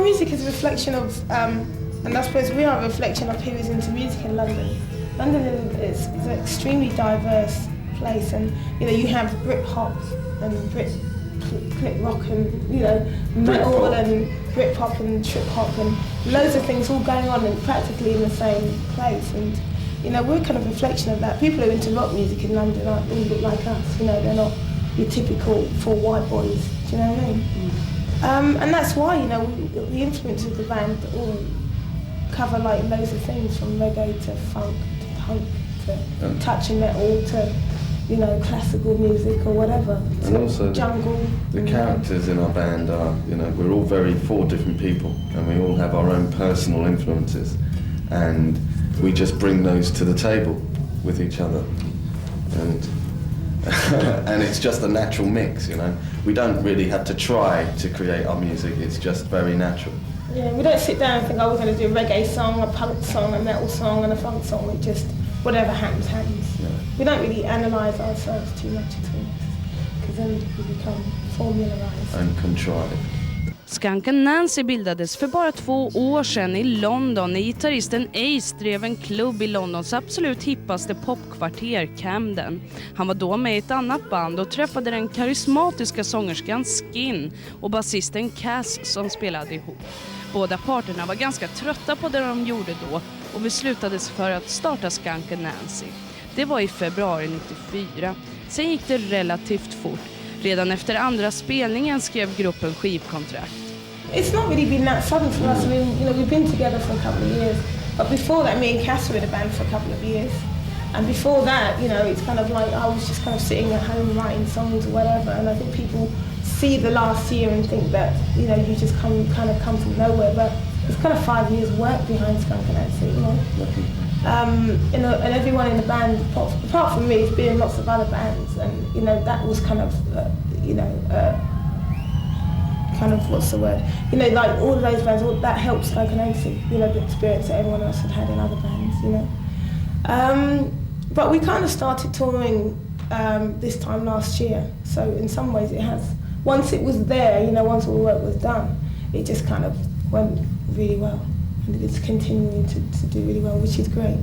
Music is a reflection of, and I suppose we are a reflection of who is into music in London. London is an extremely diverse place, and you have Brit pop and Brit rock and metal and Brit pop and trip hop and loads of things all going on and practically in the same place. And we're kind of a reflection of that. People who are into rock music in London aren't all look like us. They're not your typical four white boys. Do you know what I mean? And that's why, the influence of the band all cover like loads of things, from reggae to funk to punk to touching metal to, classical music or whatever. And also jungle. The characters in our band are, we're all four different people, and we all have our own personal influences, and we just bring those to the table with each other. And it's just a natural mix, We don't really have to try to create our music, it's just very natural. Yeah, we don't sit down and think, we're going to do a reggae song, a punk song, a metal song and a funk song. It just, whatever happens. Yeah. We don't really analyse ourselves too much at all, because then we become formularised. And contrived. Skunk Anansie bildades för bara 2 år sedan i London när gitarristen Ace drev en klubb i Londons absolut hippaste popkvarter, Camden. Han var då med i ett annat band och träffade den karismatiska sångerskan Skin och basisten Cass som spelade ihop. Båda parterna var ganska trötta på det de gjorde då och beslutades för att starta Skunk Anansie. Det var i februari 94. Sen gick det relativt fort. Redan efter andra spelningen skrev gruppen skivkontrakt. It's not really been that sudden for us. I mean, we've been together for a couple of years. But before that, me and Cass were in a band for a couple of years. And before that, it's kind of like I was just kind of sitting at home writing songs or whatever. And I think people see the last year and think that, you just come from nowhere. But it's kind of 5 years work behind Skunk Anansie, and everyone in the band, apart from me, has been in lots of other bands, and that was kind of, what's the word? Like all of those bands, that helped Skunk Anansie, the experience that everyone else had in other bands, But we kind of started touring this time last year, so in some ways it has. Once it was there, once all the work was done, it just kind of went really well. And it's continuing to do really well, which is great.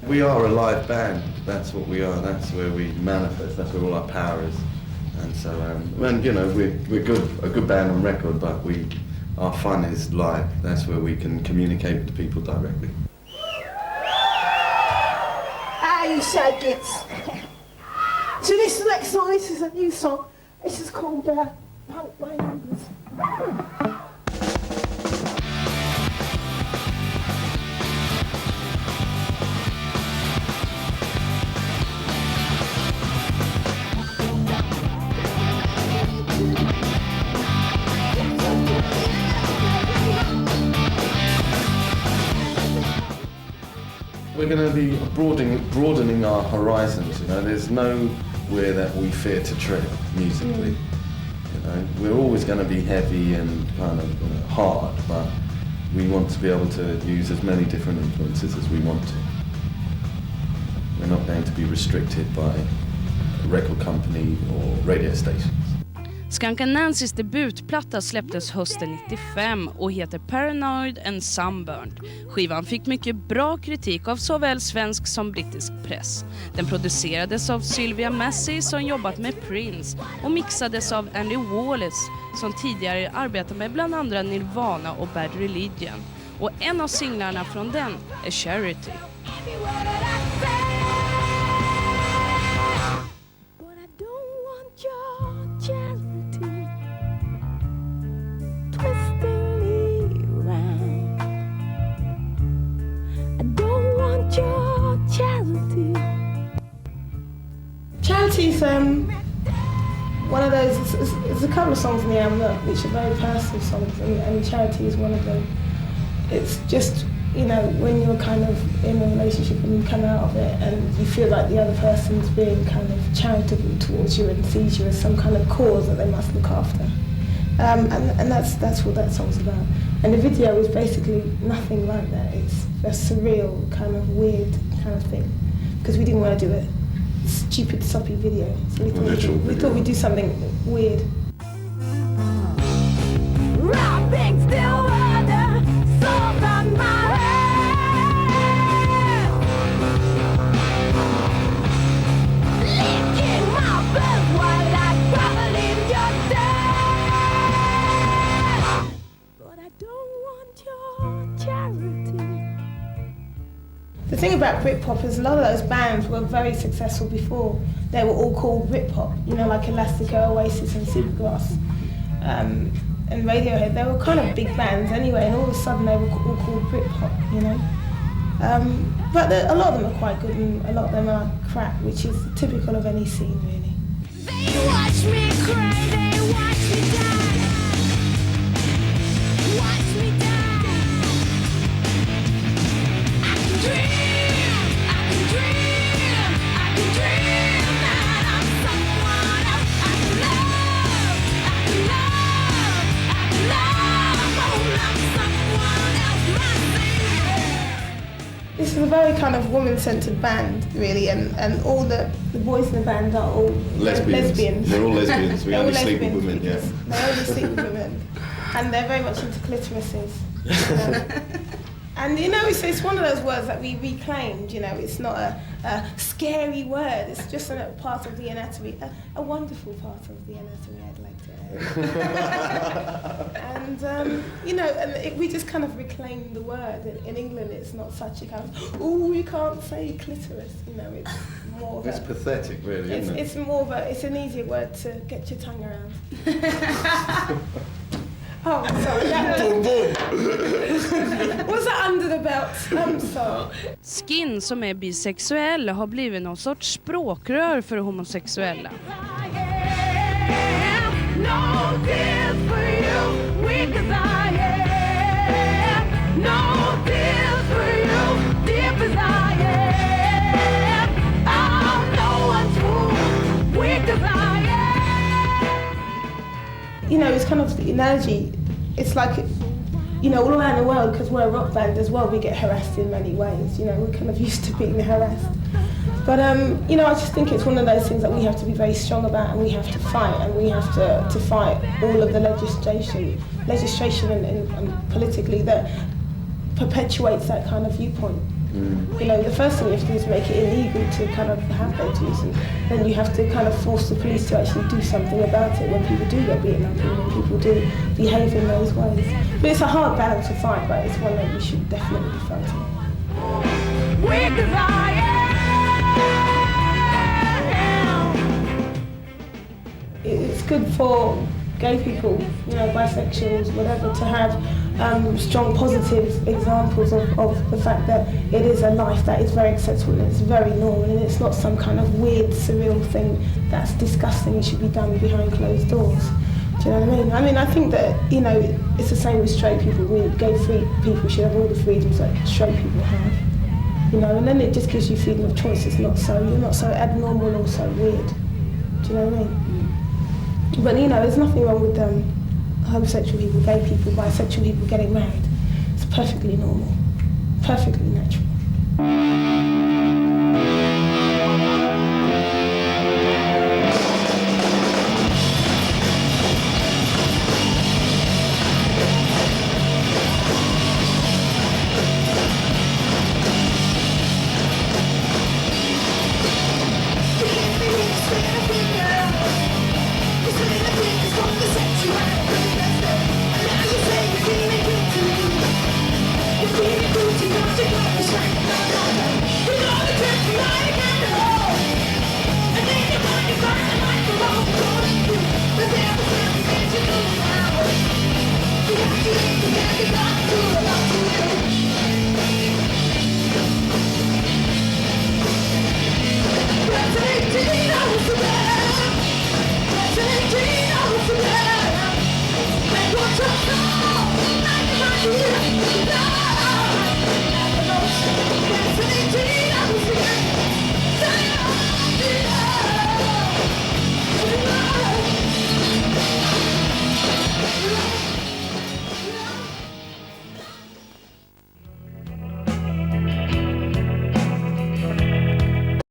We are a live band, that's what we are, that's where we manifest, that's where all our power is. And so, we're a good band on record, but our fun is live, that's where we can communicate with the people directly. You shaggies. So this next song, this is a new song. This is called We're going to be broadening our horizons. You know, there's nowhere that we fear to tread musically. You know, we're always going to be heavy and kind of hard, but we want to be able to use as many different influences as we want to. We're not going to be restricted by a record company or radio stations. Skunk Anansies debutplatta släpptes hösten 95 och heter Paranoid and Sunburned. Skivan fick mycket bra kritik av såväl svensk som brittisk press. Den producerades av Sylvia Massey som jobbat med Prince och mixades av Andy Wallace som tidigare arbetat med bland andra Nirvana och Bad Religion. Och en av singlarna från den är Charity. Charity's one of those. There's a couple of songs in the album which are very personal songs, and Charity is one of them. It's just, you know, when you're kind of in a relationship and you come out of it and you feel like the other person's being kind of charitable towards you and sees you as some kind of cause that they must look after. And that's what that song's about. And the video is basically nothing like that. It's a surreal, kind of weird kind of thing. Because we didn't want to do a stupid, soppy video. So we thought we'd do something weird. The thing about Britpop is a lot of those bands were very successful before. They were all called Britpop, you know, like Elastica, Oasis and Supergrass and Radiohead. They were kind of big bands anyway, and all of a sudden they were all called Britpop, you know. But a lot of them are quite good and a lot of them are crap, which is typical of any scene, really. They watch me cry, they watch me die. Watch me die. I can dream, I can dream, I can dream that I'm someone else. I can love, I can love, I can love. Oh, I'm someone else, my baby. This is a very kind of woman-centred band, really, and all the boys in the band are all lesbians. They're all lesbians. We only sleep with women, yeah. They only sleep with women. And they're very much into clitorises. And, you know, it's one of those words that we reclaimed, you know. It's not a scary word. It's just a part of the anatomy, a wonderful part of the anatomy, I'd like to add. And, you know, we just kind of reclaimed the word. In England, it's not such a kind of, oh, you can't say clitoris, you know. It's more of It's pathetic, really, isn't it? It's more of it's an easier word to get your tongue around. Oh, sorry. Was that under the belt? I'm sorry. Skin, som är bisexuell, har blivit någon sorts språkrör för homosexuella. You know, it's kind of the analogy. It's like, you know, all around the world, because we're a rock band as well, we get harassed in many ways. You know, we're kind of used to being harassed. But, you know, I just think it's one of those things that we have to be very strong about, and we have to fight, and we have to fight all of the legislation and politically that perpetuates that kind of viewpoint. You know, the first thing you have to do is make it illegal to kind of have tattoos, and then you have to kind of force the police to actually do something about it when people do get beaten up and when people do behave in those ways. But it's a hard battle to fight, but it's one that we should definitely be fighting. It's good for gay people, you know, bisexuals, whatever, to have strong positive examples of the fact that it is a life that is very acceptable and it's very normal and it's not some kind of weird, surreal thing that's disgusting and should be done behind closed doors. Do you know what I mean? I mean, I think that, you know, it's the same with straight people. Gay free people should have all the freedoms that straight people have. You know, and then it just gives you freedom of choice. You're not so abnormal or so weird. Do you know what I mean? But, you know, there's nothing wrong with homosexual people, gay people, bisexual people getting married. It's perfectly normal, perfectly natural.